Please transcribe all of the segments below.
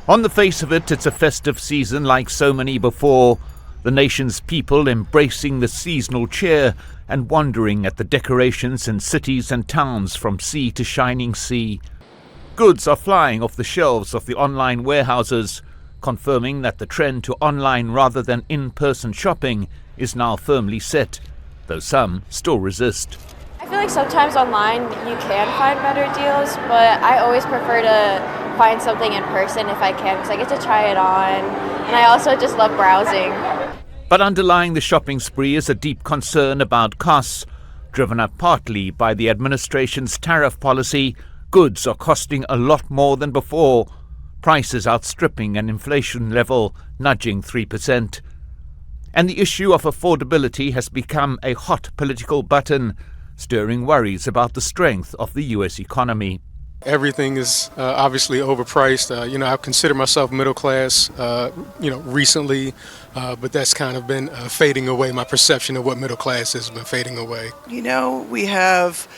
On the face of it, it's a festive season like so many before, the nation's people embracing the seasonal cheer and wondering at the decorations in cities and towns from sea to shining sea. Goods are flying off the shelves of the online warehouses, confirming that the trend to online rather than in-person shopping is now firmly set, though some still resist. I feel like sometimes online you can find better deals, but I always prefer to find something in person if I can because I get to try it on, and I also just love browsing. But underlying the shopping spree is a deep concern about costs, driven up partly by the administration's tariff policy. Goods are costing a lot more than before, prices outstripping an inflation level nudging 3%. And the issue of affordability has become a hot political button, stirring worries about the strength of the U.S. economy. Everything is obviously overpriced. I consider myself middle class, recently, but that's kind of been fading away. My perception of what middle class has been fading away. We have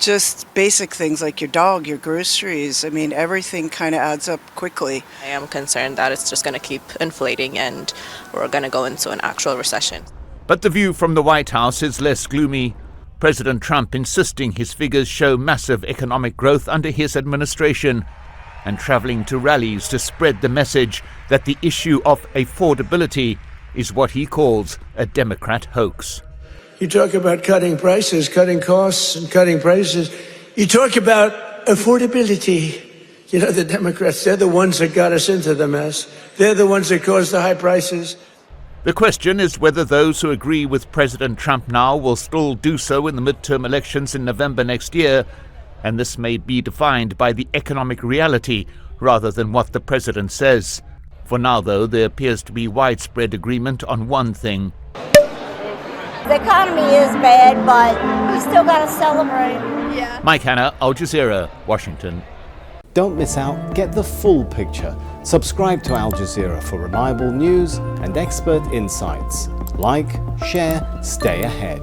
just basic things like your dog, your groceries. I mean, everything kind of adds up quickly. I am concerned that it's just going to keep inflating and we're going to go into an actual recession. But the view from the White House is less gloomy. President Trump insisting his figures show massive economic growth under his administration, and traveling to rallies to spread the message that the issue of affordability is what he calls a Democrat hoax. You talk about cutting prices, cutting costs, and cutting prices. You talk about affordability. The Democrats, they're the ones that got us into the mess. They're the ones that caused the high prices. The question is whether those who agree with President Trump now will still do so in the midterm elections in November next year, and this may be defined by the economic reality rather than what the president says. For now, though, there appears to be widespread agreement on one thing. The economy is bad, but we still got to celebrate. Yeah. Mike Hanna, Al Jazeera, Washington. Don't miss out, get the full picture. Subscribe to Al Jazeera for reliable news and expert insights. Like, share, stay ahead.